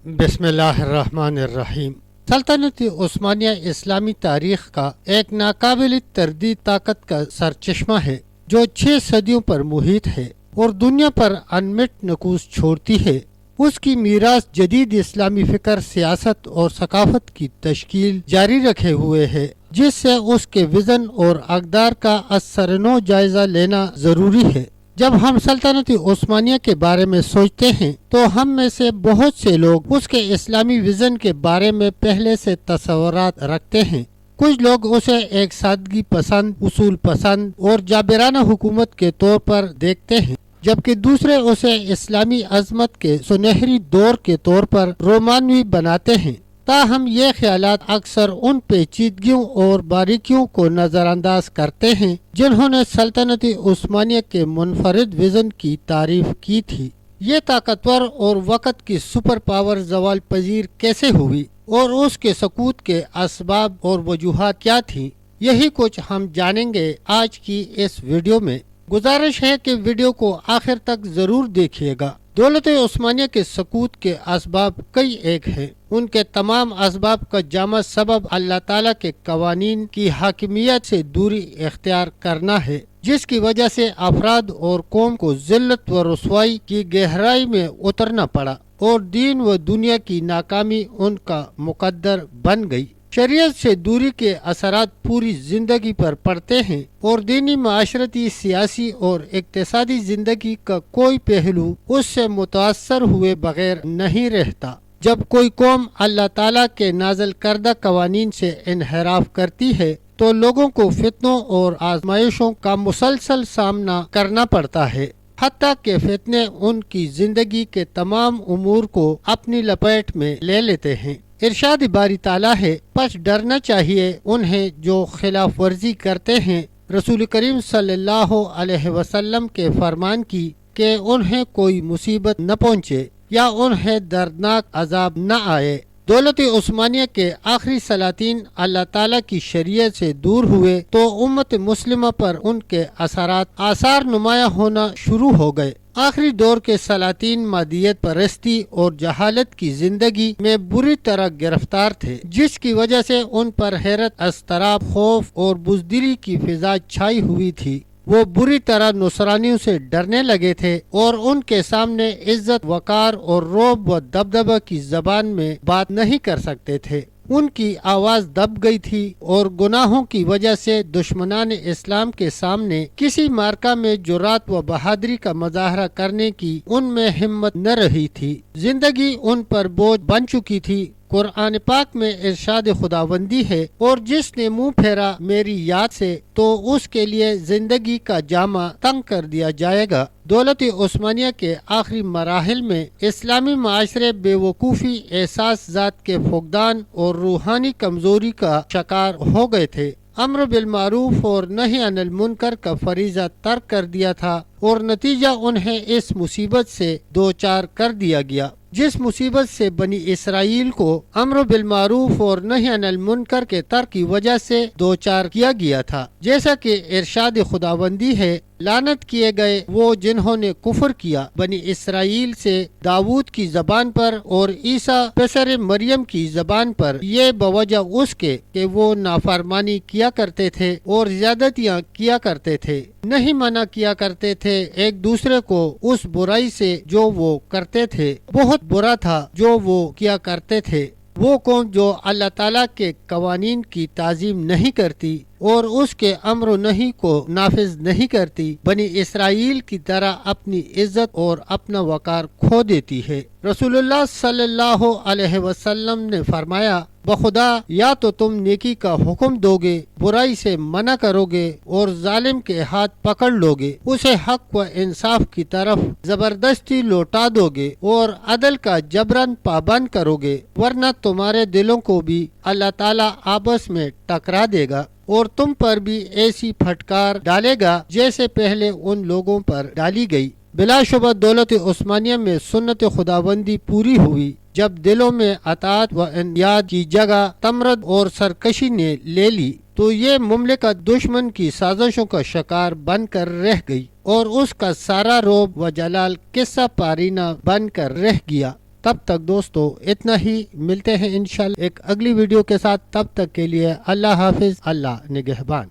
بسم اللہ الرحمن الرحیم۔ سلطنت عثمانیہ اسلامی تاریخ کا ایک ناقابل تردید طاقت کا سرچشمہ ہے جو 6 صدیوں پر محیط ہے اور دنیا پر انمٹ نقوش چھوڑتی ہے۔ اس کی میراث جدید اسلامی فکر، سیاست اور ثقافت کی تشکیل جاری رکھے ہوئے ہے، جس سے اس کے وژن اور اقدار کا ازسرنو جائزہ لینا ضروری ہے۔ جب ہم سلطنت عثمانیہ کے بارے میں سوچتے ہیں تو ہم میں سے بہت سے لوگ اس کے اسلامی وژن کے بارے میں پہلے سے تصورات رکھتے ہیں۔ کچھ لوگ اسے ایک سادگی پسند، اصول پسند اور جابرانہ حکومت کے طور پر دیکھتے ہیں، جبکہ دوسرے اسے اسلامی عظمت کے سنہری دور کے طور پر رومانوی بناتے ہیں۔ تاہم یہ خیالات اکثر ان پیچیدگیوں اور باریکیوں کو نظر انداز کرتے ہیں جنہوں نے سلطنت عثمانیہ کے منفرد وژن کی تعریف کی تھی۔ یہ طاقتور اور وقت کی سپر پاور زوال پذیر کیسے ہوئی اور اس کے سقوط کے اسباب اور وجوہات کیا تھیں، یہی کچھ ہم جانیں گے آج کی اس ویڈیو میں۔ گزارش ہے کہ ویڈیو کو آخر تک ضرور دیکھیے گا۔ دولت عثمانیہ کے سقوط کے اسباب کئی ایک ہیں۔ ان کے تمام اسباب کا جامع سبب اللہ تعالیٰ کے قوانین کی حاکمیت سے دوری اختیار کرنا ہے، جس کی وجہ سے افراد اور قوم کو ذلت و رسوائی کی گہرائی میں اترنا پڑا اور دین و دنیا کی ناکامی ان کا مقدر بن گئی۔ شریعت سے دوری کے اثرات پوری زندگی پر پڑتے ہیں اور دینی، معاشرتی، سیاسی اور اقتصادی زندگی کا کوئی پہلو اس سے متاثر ہوئے بغیر نہیں رہتا۔ جب کوئی قوم اللہ تعالیٰ کے نازل کردہ قوانین سے انحراف کرتی ہے تو لوگوں کو فتنوں اور آزمائشوں کا مسلسل سامنا کرنا پڑتا ہے، حتیٰ کہ فتنے ان کی زندگی کے تمام امور کو اپنی لپیٹ میں لے لیتے ہیں۔ ارشاد باری تعالیٰ ہے، پس ڈرنا چاہیے انہیں جو خلاف ورزی کرتے ہیں رسول کریم صلی اللہ علیہ وسلم کے فرمان کی کہ انہیں کوئی مصیبت نہ پہنچے یا انہیں دردناک عذاب نہ آئے۔ دولت عثمانیہ کے آخری سلاطین اللہ تعالیٰ کی شریعت سے دور ہوئے تو امت مسلمہ پر ان کے آثار نمایاں ہونا شروع ہو گئے۔ آخری دور کے سلاطین مادیت پرستی اور جہالت کی زندگی میں بری طرح گرفتار تھے، جس کی وجہ سے ان پر حیرت، اضطراب، خوف اور بزدلی کی فضا چھائی ہوئی تھی۔ وہ بری طرح نصرانیوں سے ڈرنے لگے تھے اور ان کے سامنے عزت، وقار اور رعب و دبدبہ کی زبان میں بات نہیں کر سکتے تھے۔ ان کی آواز دب گئی تھی اور گناہوں کی وجہ سے دشمنان اسلام کے سامنے کسی مارکہ میں جرات و بہادری کا مظاہرہ کرنے کی ان میں ہمت نہ رہی تھی۔ زندگی ان پر بوجھ بن چکی تھی۔ قرآن پاک میں ارشاد خداوندی ہے، اور جس نے منہ پھیرا میری یاد سے تو اس کے لیے زندگی کا جامہ تنگ کر دیا جائے گا۔ دولت عثمانیہ کے آخری مراحل میں اسلامی معاشرے بے وقوفی، احساس ذات کے فقدان اور روحانی کمزوری کا شکار ہو گئے تھے۔ امر بالمعروف اور نہی عن المنکر کا فریضہ ترک کر دیا تھا اور نتیجہ انہیں اس مصیبت سے دوچار کر دیا گیا جس مصیبت سے بنی اسرائیل کو امر بالمعروف اور نہی عن المنکر کے ترک کی وجہ سے دوچار کیا گیا تھا۔ جیسا کہ ارشاد خداوندی ہے، لعنت کیے گئے وہ جنہوں نے کفر کیا بنی اسرائیل سے داؤد کی زبان پر اور عیسیٰ پسر مریم کی زبان پر، یہ بوجہ اس کے کہ وہ نافرمانی کیا کرتے تھے اور زیادتیاں کیا کرتے تھے، نہیں منع کیا کرتے تھے ایک دوسرے کو اس برائی سے جو وہ کرتے تھے۔ بہت برا تھا جو وہ کیا کرتے تھے۔ وہ قوم جو اللہ تعالیٰ کے قوانین کی تعظیم نہیں کرتی اور اس کے امر و نہی کو نافذ نہیں کرتی، بنی اسرائیل کی طرح اپنی عزت اور اپنا وقار کھو دیتی ہے۔ رسول اللہ صلی اللہ علیہ وسلم نے فرمایا، بخدا یا تو تم نیکی کا حکم دو گے، برائی سے منع کرو گے اور ظالم کے ہاتھ پکڑ لو گے، اسے حق و انصاف کی طرف زبردستی لوٹا دو گے اور عدل کا جبراً پابند کرو گے، ورنہ تمہارے دلوں کو بھی اللہ تعالیٰ آپس میں ٹکرا دے گا اور تم پر بھی ایسی پھٹکار ڈالے گا جیسے پہلے ان لوگوں پر ڈالی گئی۔ بلا شبہ دولت عثمانیہ میں سنت خداوندی پوری ہوئی جب دلوں میں اطاعت و انقیاد کی جگہ تمرد اور سرکشی نے لے لی تو یہ مملکت دشمن کی سازشوں کا شکار بن کر رہ گئی اور اس کا سارا رعب و جلال قصہ پارینہ بن کر رہ گیا۔ تب تک دوستو اتنا ہی، ملتے ہیں انشاءاللہ ایک اگلی ویڈیو کے ساتھ، تب تک کے لیے اللہ حافظ، اللہ نگہبان۔